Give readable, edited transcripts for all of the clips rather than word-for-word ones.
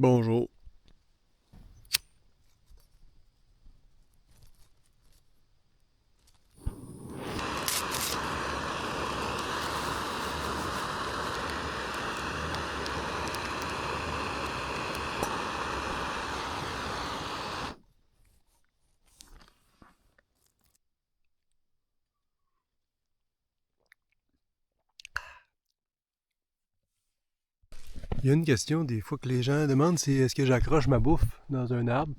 Bonjour. Il y a une question des fois que les gens demandent, c'est est-ce que j'accroche ma bouffe dans un arbre?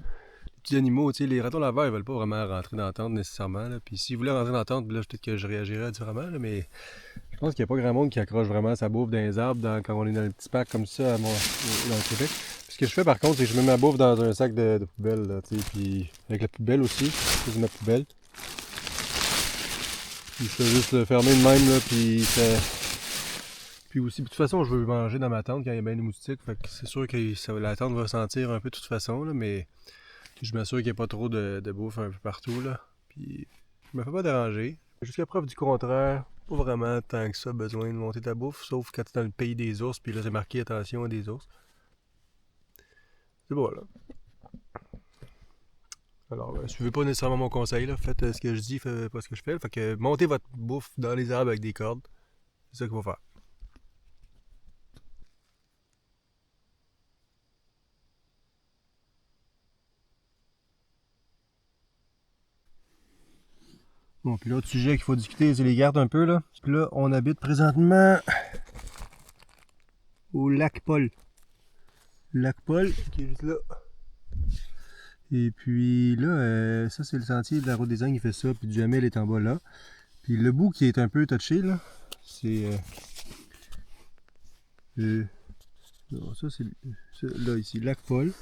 Les petits animaux, tu sais, les ratons laveurs, ils veulent pas vraiment rentrer dans la tente nécessairement. Là. Puis s'ils voulaient rentrer dans la tente, là, peut-être que je réagirais différemment. Là, mais je pense qu'il n'y a pas grand monde qui accroche vraiment sa bouffe dans les arbres quand on est dans le petit parc comme ça dans le Québec. Puis ce que je fais par contre, c'est que je mets ma bouffe dans un sac de poubelle, là, tu sais, puis avec la poubelle aussi, c'est ma poubelle. Puis je fais juste le fermer de même, là, puis ça... Puis aussi, de toute façon, je veux manger dans ma tente quand il y a bien des moustiques. Fait que c'est sûr que la tente va sentir un peu de toute façon, là, mais je m'assure qu'il n'y a pas trop de bouffe un peu partout. Là. Puis je me fais pas déranger. Jusqu'à preuve du contraire, pas vraiment tant que ça besoin de monter ta bouffe, sauf quand tu es dans le pays des ours, puis là c'est marqué attention à des ours. C'est bon là. Alors, suivez pas nécessairement mon conseil, là. Faites ce que je dis, faites pas ce que je fais. Fait que montez votre bouffe dans les arbres avec des cordes. C'est ça qu'il faut faire. Bon, puis l'autre sujet qu'il faut discuter, c'est les gardes un peu, là. Puis là, on habite présentement au lac Paul. Le lac Paul, qui est juste là. Et puis là, ça c'est le sentier de la route des Angles qui fait ça, puis du Jamel est en bas là. Puis le bout qui est un peu touché, là, c'est... non, ça c'est là, ici, lac Paul.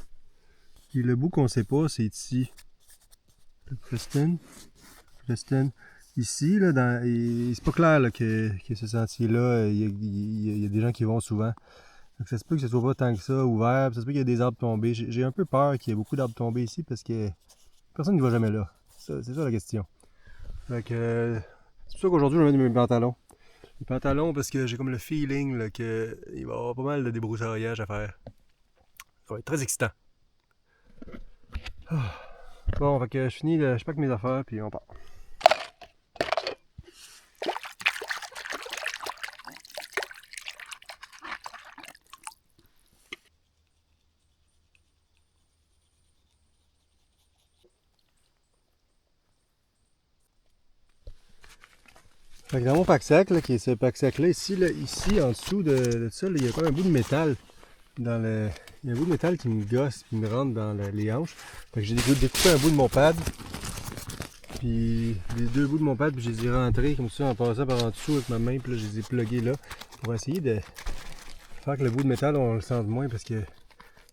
Puis le bout qu'on sait pas, c'est ici. Le Preston. Ici, là, c'est pas clair là, que ce sentier-là, il y a des gens qui y vont souvent. Donc ça se peut que ce soit pas tant que ça ouvert, puis ça se peut qu'il y ait des arbres tombés. J'ai un peu peur qu'il y ait beaucoup d'arbres tombés ici parce que personne ne va jamais là. C'est ça la question. Fait que, c'est pour ça qu'aujourd'hui je vais mettre mes pantalons. Les pantalons parce que j'ai comme le feeling qu'il va y avoir pas mal de débroussaillage à faire. Ça va être très excitant. Ah. Bon, fait que je finis, je pack mes affaires puis on part. Fait que dans mon pack-sac, qui est ce pack-sac-là, ici, en dessous de ça, il y a comme un bout de métal. Il y a un bout de métal qui me gosse, qui me rentre dans les hanches. Fait que j'ai découpé un bout de mon pad. Puis les deux bouts de mon pad, puis je les ai rentrés comme ça en passant par en dessous avec ma main, puis là je les ai plugués là. Pour essayer de faire que le bout de métal on le sente moins parce que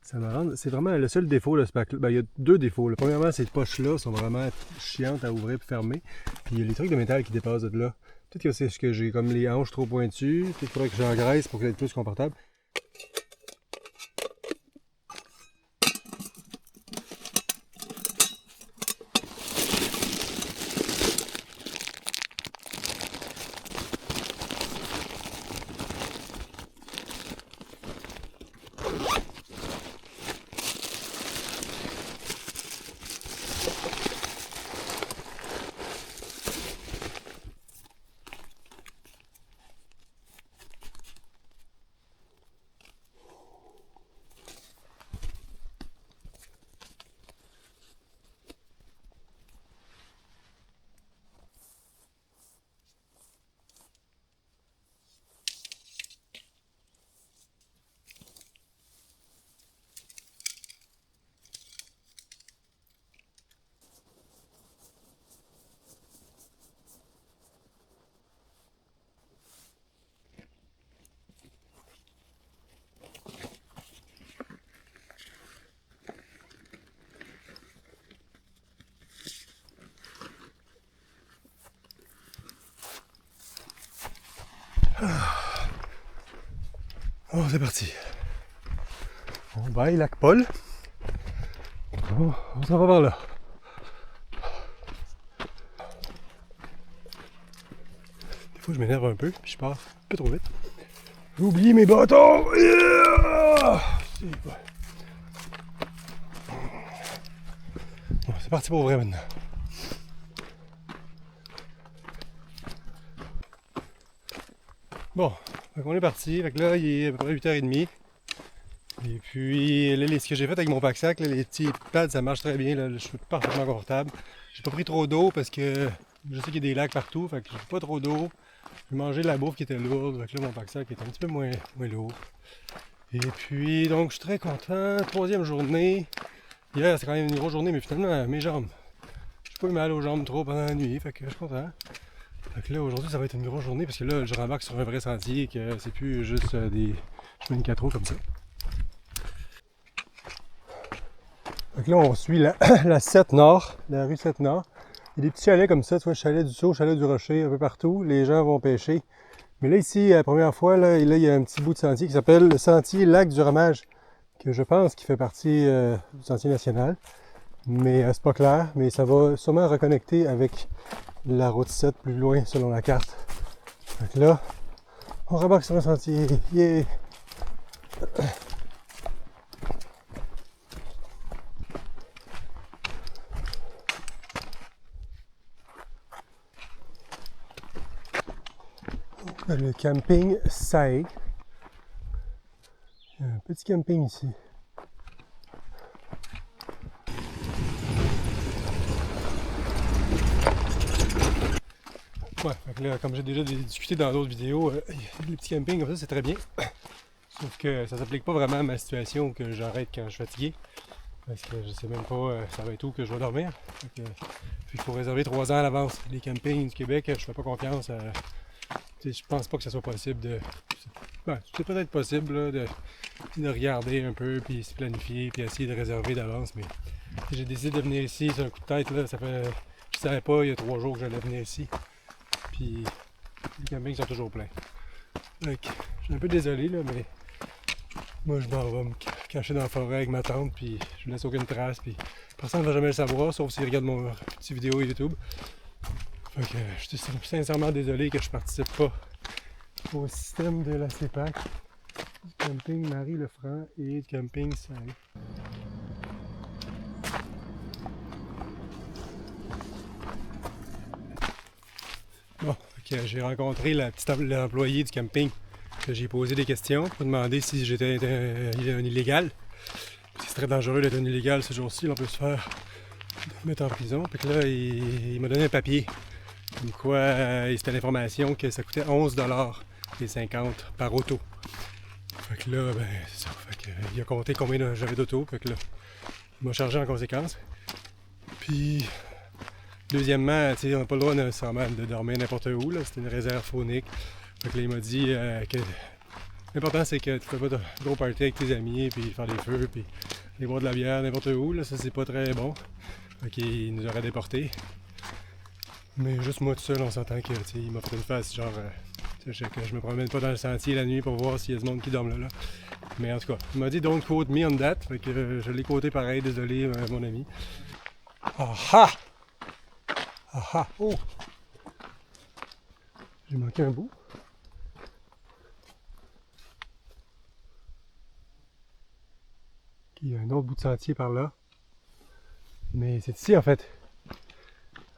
ça me rend. C'est vraiment le seul défaut de ce pack-là. Ben, il y a deux défauts. Premièrement, ces poches-là sont vraiment chiantes à ouvrir et fermer. Puis il y a les trucs de métal qui dépassent de là. Peut-être que c'est ce que j'ai comme les hanches trop pointues. Peut-être qu'il faudrait que j'engraisse pour qu'elle soit plus confortable. Oh, c'est parti. Bon, bye, lac Paul. On s'en va par là. Des fois, je m'énerve un peu, puis je pars un peu trop vite. J'ai oublié mes bâtons! Yeah! c'est parti pour vrai maintenant. Bon, donc on est parti. Fait que là, il est à peu près 8h30. Et puis, là, ce que j'ai fait avec mon pack-sac, les petits pads, ça marche très bien. Là, je suis parfaitement confortable. J'ai pas pris trop d'eau parce que je sais qu'il y a des lacs partout. Fait que j'ai pas trop d'eau. J'ai mangé de la bouffe qui était lourde. Fait que là, mon pack-sac est un petit peu moins lourd. Et puis, donc, je suis très content. 3e journée. Hier, c'est quand même une grosse journée, mais finalement, mes jambes. J'ai pas eu mal aux jambes trop pendant la nuit. Fait que je suis content. Fait que là, aujourd'hui, ça va être une grosse journée parce que là, je rembarque sur un vrai sentier et que c'est plus juste des chemins de 4 roues comme ça. Fait que là, on suit la 7 Nord, la rue 7 Nord. Il y a des petits chalets comme ça, tu vois, chalet du Saut, chalet du Rocher, un peu partout. Les gens vont pêcher. Mais là, ici, la première fois, là, il y a un petit bout de sentier qui s'appelle le sentier Lac du Ramage, que je pense qui fait partie du sentier national. Mais c'est pas clair, mais ça va sûrement reconnecter avec la route 7 plus loin selon la carte. Donc là, on rembarque sur un sentier. Yeah! Le camping Sae. Il y a un petit camping ici. Ouais, donc là, comme j'ai déjà discuté dans d'autres vidéos, les petits campings comme ça, c'est très bien. Sauf que ça s'applique pas vraiment à ma situation que j'arrête quand je suis fatigué. Parce que je sais même pas ça va être où que je vais dormir. Donc, il faut réserver 3 ans à l'avance. Les campings du Québec, je fais pas confiance à. Je pense pas que ça soit possible de. Ben, c'est peut-être possible là, de regarder un peu, puis se planifier, puis essayer de réserver d'avance, mais j'ai décidé de venir ici sur un coup de tête. Là, ça fait. Je savais pas il y a 3 jours que j'allais venir ici. Puis les campings sont toujours pleins. Donc, je suis un peu désolé, là, mais moi je m'en vais me cacher dans la forêt avec ma tente, puis je laisse aucune trace, puis personne ne va jamais le savoir, sauf s'il regarde mon petite vidéo YouTube. Fait que je suis sincèrement désolé que je participe pas au système de la CEPAC, du camping Marie-Lefranc et du camping Sae. Bon, j'ai rencontré l'employé du camping. J'ai posé des questions pour demander si j'étais un illégal. C'est très dangereux d'être un illégal ce jour-ci, on peut se faire mettre en prison. Puis que là, il m'a donné un papier. Comme quoi, c'était l'information que ça coûtait 11,50$ par auto. Fait que là, ben, c'est ça. Fait que, il a compté combien j'avais d'auto. Fait que là, il m'a chargé en conséquence. Puis, deuxièmement, tu sais, on n'a pas le droit nécessairement de dormir n'importe où. C'était une réserve faunique. Fait que là, il m'a dit que l'important, c'est que tu fais pas de gros party avec tes amis, puis faire des feux, puis aller boire de la bière n'importe où. Là, ça, c'est pas très bon. Fait qu'il nous aurait déportés. Mais juste moi tout seul, on s'entend que il m'a fait une face genre que je me promène pas dans le sentier la nuit pour voir s'il y a du monde qui dorme là. Mais en tout cas, il m'a dit don't quote me on that. Fait que je l'ai quoté pareil, désolé mon ami. Ah ah! Oh! J'ai manqué un bout. Il y a un autre bout de sentier par là. Mais c'est ici en fait.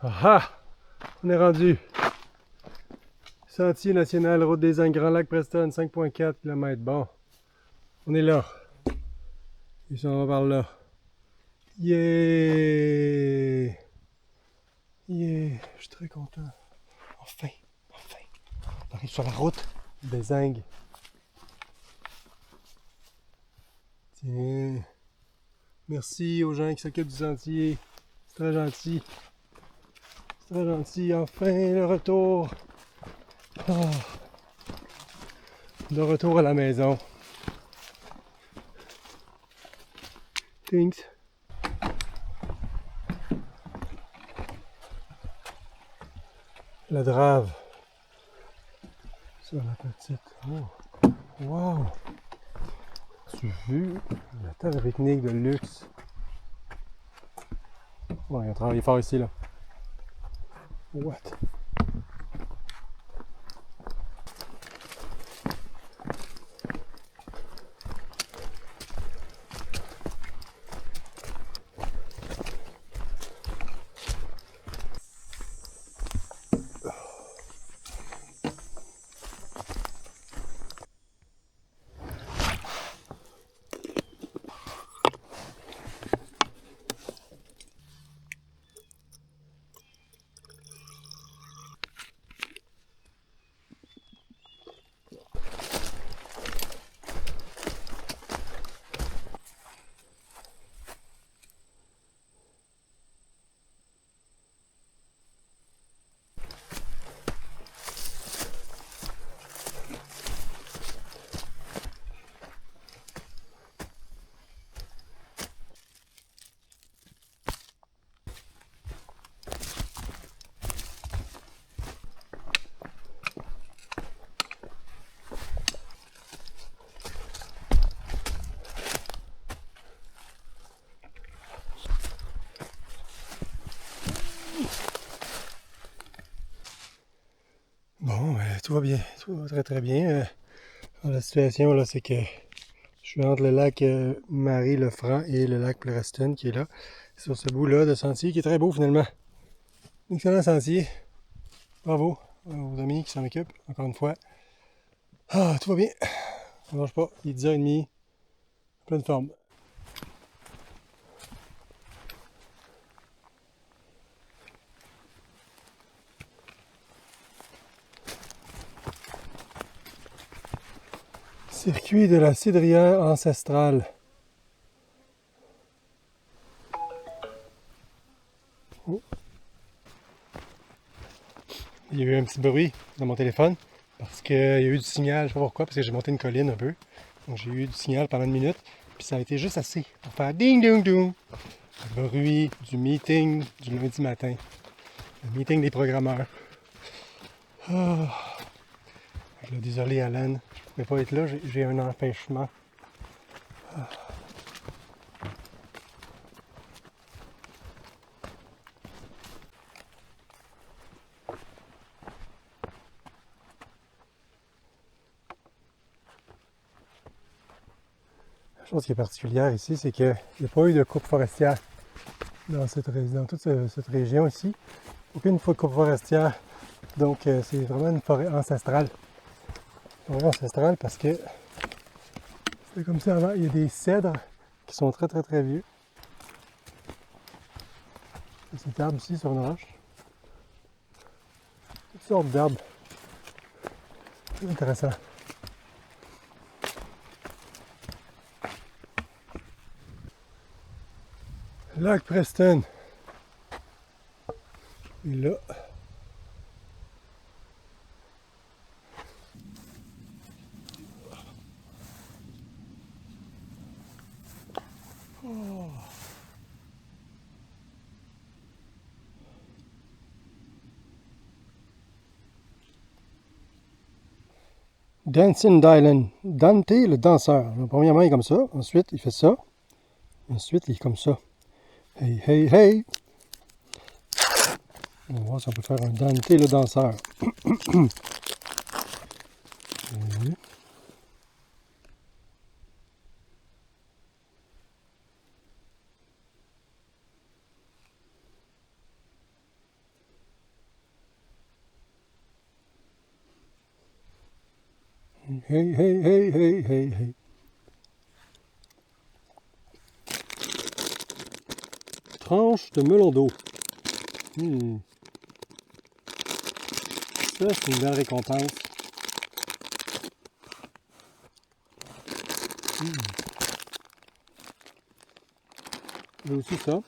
Ah! On est rendu. Sentier national, route des Indes, Grand Lac Preston, 5,4 km. Bon, on est là. Et ça, on va par là. Yeah! Yeah! Je suis très content. Enfin! On arrive sur la route des Indes. Tiens. Merci aux gens qui s'occupent du sentier. C'est très gentil. C'est très gentil. Enfin, le retour. Oh. De retour à la maison. Thanks. La drave. Sur la petite. Oh. Wow. Tu as vu la table pique-nique de luxe. Ouais, ils ont travaillé fort ici là. What? tout va bien, tout va très très bien. La situation là, c'est que je suis entre le lac Marie-le-Franc et le lac Ploreston qui est là. Sur ce bout-là de sentier qui est très beau finalement. Excellent sentier. Bravo aux amis qui s'en occupent, encore une fois. Ah, tout va bien. Ça ne marche pas. Il est 10h30. Pleine forme. Circuit de la cidrière ancestrale. Oh. Il y a eu un petit bruit dans mon téléphone parce qu'il y a eu du signal, je ne sais pas pourquoi, parce que j'ai monté une colline un peu. Donc j'ai eu du signal pendant une minute, puis ça a été juste assez pour faire ding ding ding. Le bruit du meeting du lundi matin. Le meeting des programmeurs. Oh. Désolé Alan, je ne pouvais pas être là, j'ai un empêchement. Ah. La chose qui est particulière ici, c'est qu'il n'y a pas eu de coupe forestière dans toute cette région ici. Aucune coupe forestière. Donc c'est vraiment une forêt ancestrale. Une forêt ancestrale parce que c'était comme ça avant. Il y a des cèdres qui sont très très très vieux. Cet arbre ici sur une roche. Toutes sortes d'arbres. C'est intéressant. Lac Preston. Et là. Oh. Dancing Dylan. Dante le danseur. Premièrement, il est comme ça. Ensuite, il fait ça. Ensuite, il est comme ça. Hey, hey, hey! On va voir si on peut faire un Dante le danseur. Hey, hey, hey, hey, hey, hey. Tranche de melon d'eau. Ça, c'est une belle récompense. J'ai aussi ça.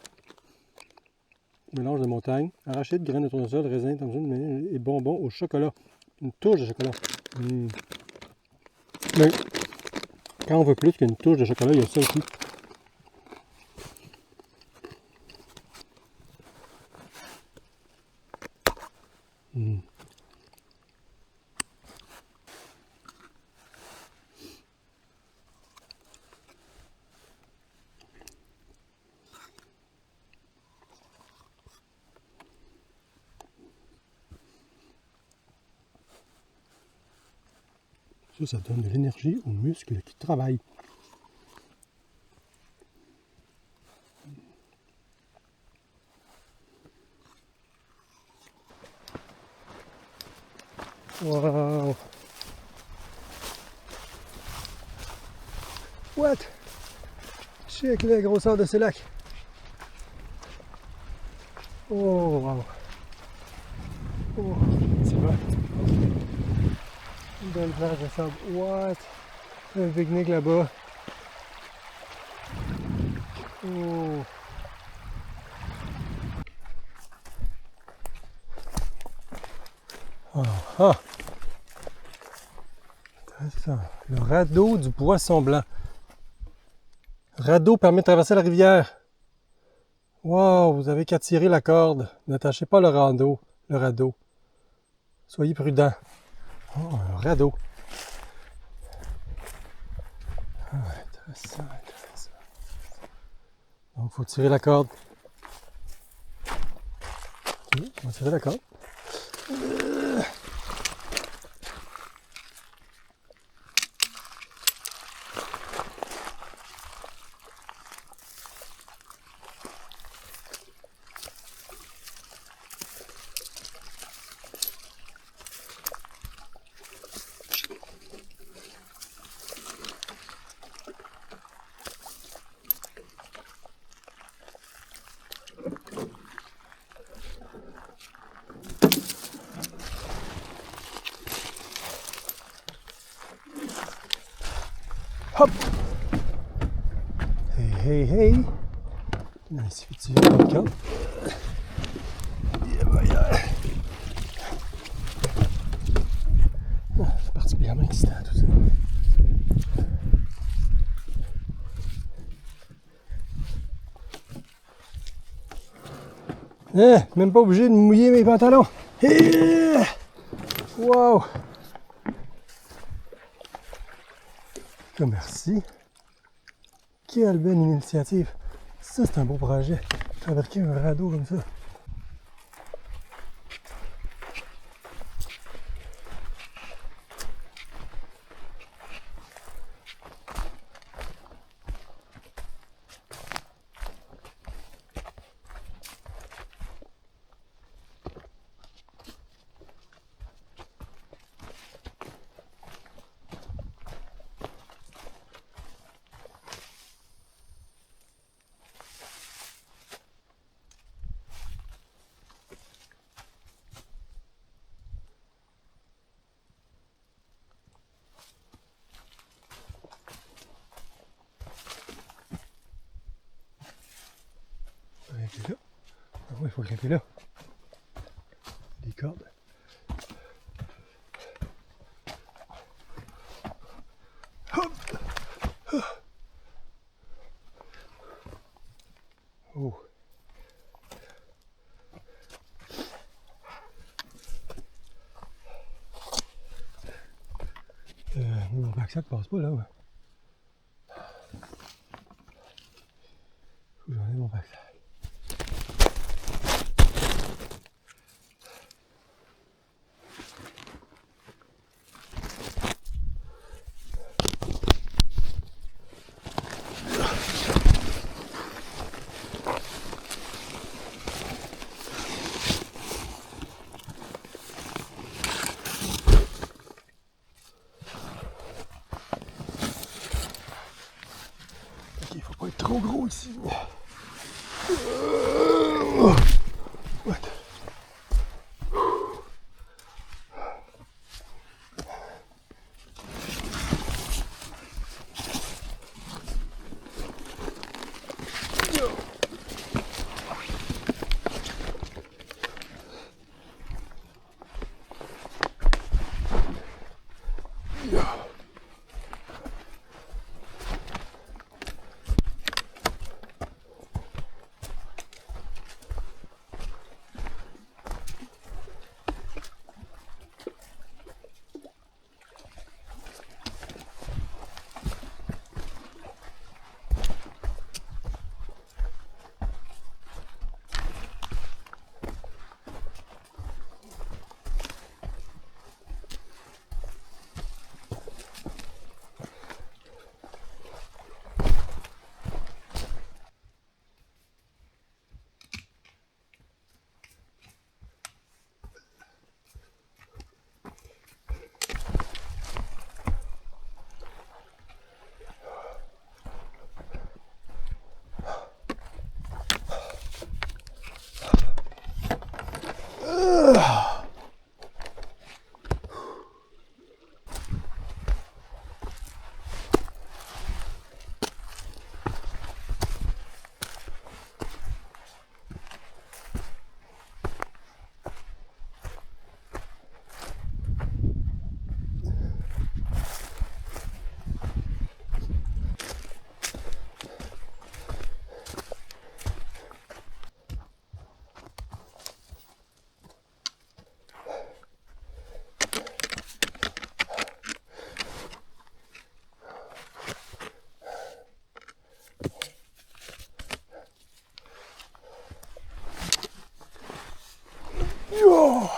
Mélange de montagne, arachide, graines de tournesol, raisin, Thompson et bonbons au chocolat. Une touche de chocolat. Mais quand on veut plus qu'une touche de chocolat, il y a ça aussi. Ça donne de l'énergie aux muscles qui travaillent. Wow! What? Check la grosseur de ce lac. Oh, wow! Oh, c'est vrai. Une belle plage de sable. What? Un pique-nique là-bas. Oh! Ah, ah. Le radeau du poisson blanc. Radeau permet de traverser la rivière. Wow, vous avez qu'à tirer la corde. N'attachez pas le radeau. Soyez prudent. Oh, un radeau. Ah, intéressant. Donc, il faut tirer la corde. On va tirer la corde. Hop! Hey, hey, hey! Non, il suffit de suivre le camp. C'est particulièrement excitant tout ça. Même pas obligé de mouiller mes pantalons. Wow! Merci. Quelle belle initiative. Ça, c'est un beau projet. Fabriquer un radeau comme ça. Grimper là. Ah ouais, il faut grimper là. Des cordes. Hop! Oh! Mon backsack passe pas là. Ouais. Faut que j'enlève mon backsack. Il faut pas être trop gros ici. What? Yo!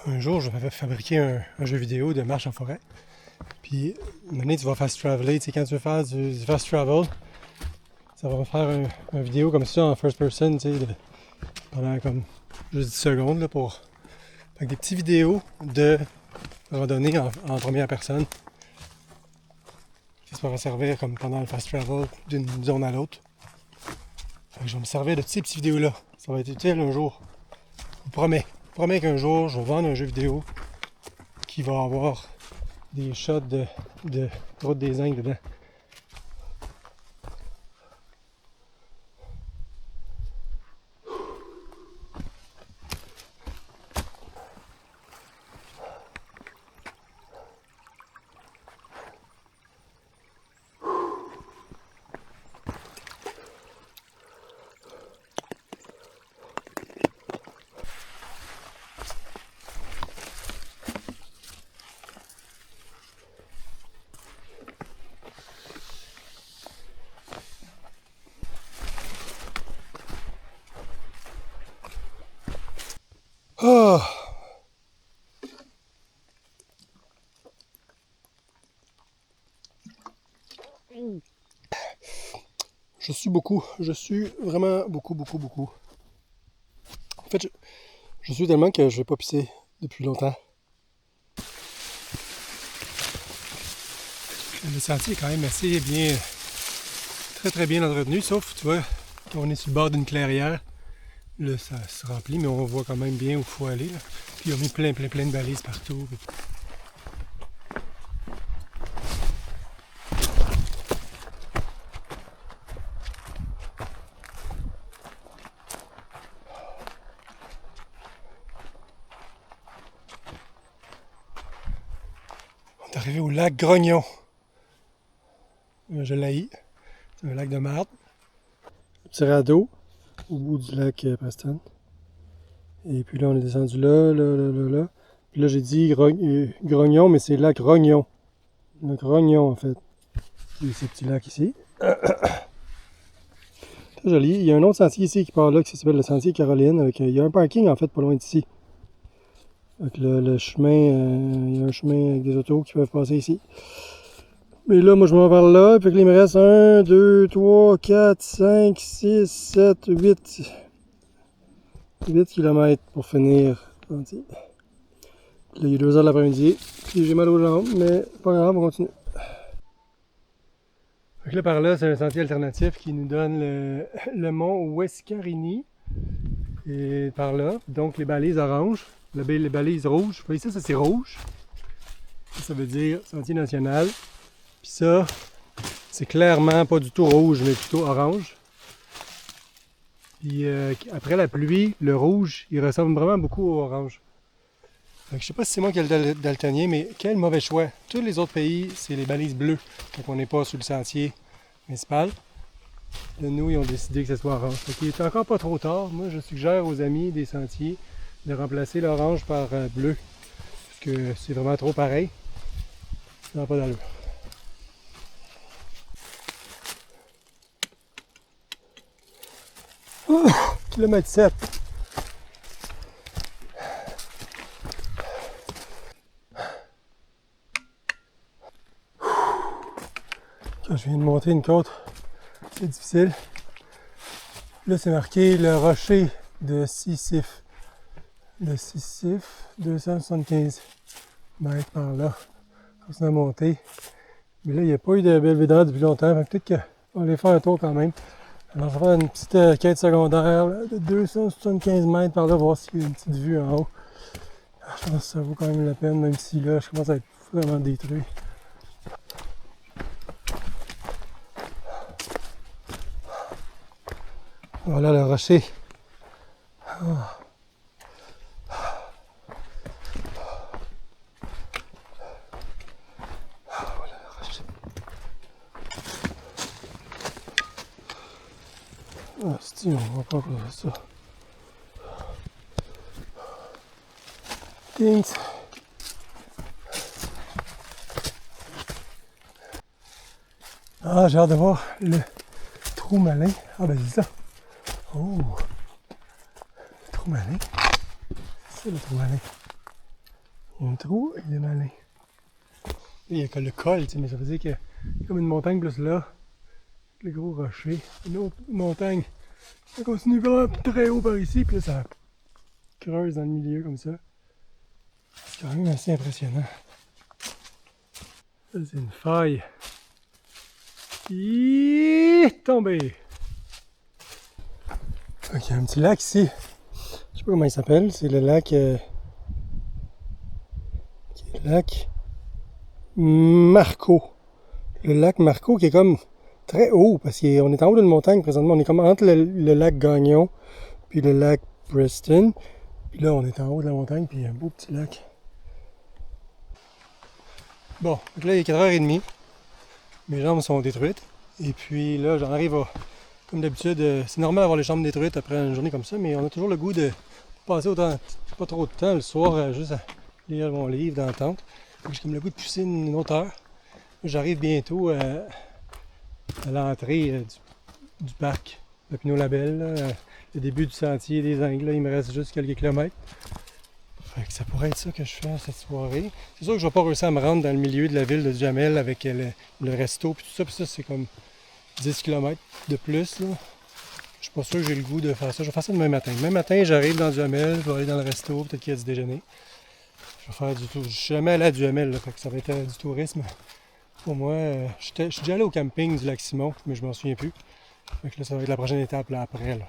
Un jour, je vais fabriquer un jeu vidéo de marche en forêt. Puis, maintenant, tu vas fast traveler. Tu sais, quand tu veux faire du fast travel, ça va me faire une vidéo comme ça en first person, tu sais, pendant comme juste 10 secondes là, pour avec des petites vidéos de randonnée en première personne. Ça va servir comme pendant le fast travel d'une zone à l'autre. Je vais me servir de ces petites vidéos-là. Ça va être utile un jour. Je vous promets. Je vous promets qu'un jour, je vais vendre un jeu vidéo qui va avoir des shots de route des Indes dedans. Oh! Je suis vraiment beaucoup. En fait, je suis tellement que je vais pas pisser depuis longtemps. Le sentier est quand même assez bien, très bien entretenu, sauf, tu vois, quand on est sur le bord d'une clairière, là, ça se remplit, mais on voit quand même bien où il faut aller. Là. Puis ils ont mis plein de balises partout. On est arrivé au lac Grognon. Je l'haïs. C'est un lac de marde. Un petit radeau au bout du lac Preston. Et puis là, on est descendu là. Puis là, j'ai dit Grognon, mais c'est le lac Rognon. Le Grognon, en fait. Et ce petit lac ici. Très joli. Il y a un autre sentier ici qui part là, qui s'appelle le sentier Caroline. Il y a un parking, en fait, pas loin d'ici. Avec le chemin, il y a un chemin avec des autos qui peuvent passer ici. Mais là, moi, je m'en vais vers là. Puis là, il me reste 1, 2, 3, 4, 5, 6, 7, 8. 8 km pour finir. Là, il est 2 heures de l'après-midi. Puis j'ai mal aux jambes, mais pas grave, on continue. Donc là, par là, c'est un sentier alternatif qui nous donne le mont Ouescarini. Et par là, donc les balises oranges, les balises rouges. Vous voyez ça c'est rouge. Ça veut dire sentier national. Puis ça, c'est clairement pas du tout rouge, mais plutôt orange. Puis après la pluie, le rouge, il ressemble vraiment beaucoup au orange. Donc, je sais pas si c'est moi qui ai le daltonien, mais quel mauvais choix. Tous les autres pays, c'est les balises bleues, quand on n'est pas sur le sentier principal. Là, nous, ils ont décidé que ce soit orange. Donc, il est encore pas trop tard. Moi, je suggère aux amis des sentiers de remplacer l'orange par bleu. Parce que c'est vraiment trop pareil. Ça n'a pas d'allure. Oh, kilomètre 7. Quand je viens de monter une côte, c'est difficile. Là, c'est marqué le rocher de Sisyphe. Le Sisyphe, 275 mètres par là. On a monté. Mais là, il n'y a pas eu de belvédère depuis longtemps. Peut-être qu'on va aller faire un tour quand même. Alors, je vais faire une petite quête secondaire là, de 275 mètres par là, voir s'il y a une petite vue en haut. Je pense que ça vaut quand même la peine, même si là, je commence à être vraiment détruit. Voilà le rocher. Ah. Voilà le rocher. Ah, si, on va pas causer ça. Thanks. Ah, j'ai hâte de voir le trou malin. Ah, ben c'est ça. Oh! Le trou malin. C'est ça le trou malin. Il y a un trou et il est malin. Il y a que le col, mais ça veut dire qu'il y a comme une montagne plus là. Le gros rocher. Une autre montagne. Ça continue vraiment très haut par ici, puis là ça creuse dans le milieu comme ça. C'est quand même assez impressionnant. Ça, c'est une faille. Tombé! Ok, il y a un petit lac ici. Je sais pas comment il s'appelle. C'est le lac... lac Marco. Le lac Marco qui est comme très haut parce qu'on est en haut d'une montagne présentement. On est comme entre le lac Gagnon puis le lac Preston. Puis là, on est en haut de la montagne puis il y a un beau petit lac. Bon, donc là, il est 4h30. Mes jambes sont détruites. Et puis là, j'en arrive à... Comme d'habitude, c'est normal d'avoir les jambes détruites après une journée comme ça, mais on a toujours le goût de passer autant, pas trop de temps le soir juste à lire mon livre dans la tente. J'ai comme le goût de pousser une autre heure. J'arrive bientôt à l'entrée du parc de Pinot-Label, le début du sentier des Angles. Là, il me reste juste quelques kilomètres. Fait que ça pourrait être ça que je fais cette soirée. C'est sûr que je vais pas réussir à me rendre dans le milieu de la ville de Duhamel avec le resto et tout ça. Puis ça, c'est comme 10 km de plus. Là. Je suis pas sûr que j'ai le goût de faire ça. Je vais faire ça demain matin. Demain matin, j'arrive dans Duhamel, je vais aller dans le resto, peut-être qu'il y a du déjeuner. Je vais faire du tour. Je suis jamais allé à Duhamel, là, fait que ça va être du tourisme. Pour moi, je suis déjà allé au camping du lac Simon, mais je m'en souviens plus. Fait que là, ça va être la prochaine étape là, après. Là.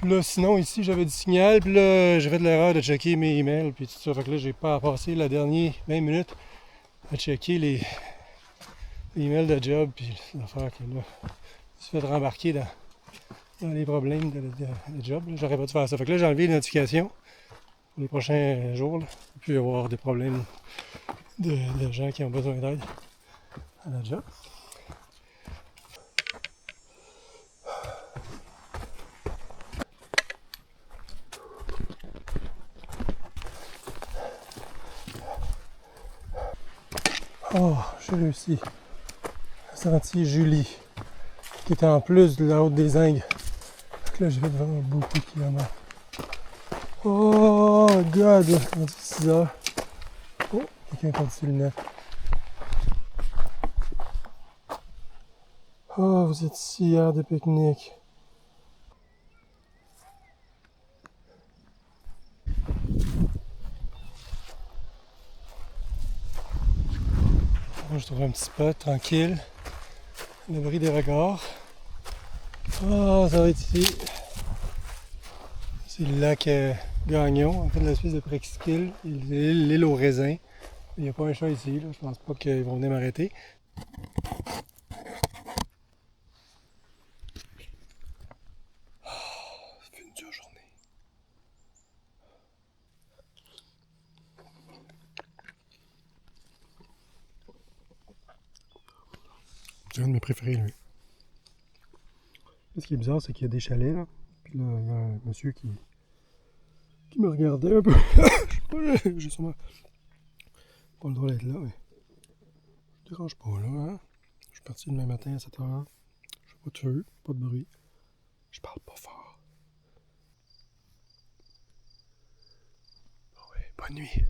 Puis là, sinon, ici, j'avais du signal, puis là, j'ai fait de l'erreur de checker mes emails, puis tout ça. Fait que là, j'ai pas passé la dernière 20 minutes à checker les emails de job, puis l'affaire que là, je suis fait rembarquer dans les problèmes de job. J'aurais pas dû faire ça. Fait que là, j'ai enlevé les notifications pour les prochains jours. Là. Il peut y avoir des problèmes de gens qui ont besoin d'aide à la job. Oh, j'ai réussi. Le sentier Julie, qui était en plus de la haute des Ingles. Donc là, j'ai fait vraiment beaucoup de kilomètres. Oh, God! On dit 6 heures. Oh, quelqu'un a perdu ses lunettes. Oh, vous êtes ici hier de pique-nique. Moi, je trouve un petit spot tranquille. À l'abri des regards. Oh, ça va être ici. C'est le lac Gagnon, en fait, l'espèce de presqu'île, l'île aux raisins. Il n'y a pas un chat ici, là. Je pense pas qu'ils vont venir m'arrêter. Oh, ça fait une dure journée. C'est un de mes préférés, lui. Ce qui est bizarre, c'est qu'il y a des chalets, là. Puis là, il y a un monsieur qui me regardait un peu. Je sais pas, j'ai sûrement pas le droit d'être là, mais je dérange pas, là, hein. Je suis parti demain matin à 7h. Je fais pas de feu, pas de bruit. Je parle pas fort. Bon, ouais, bonne nuit.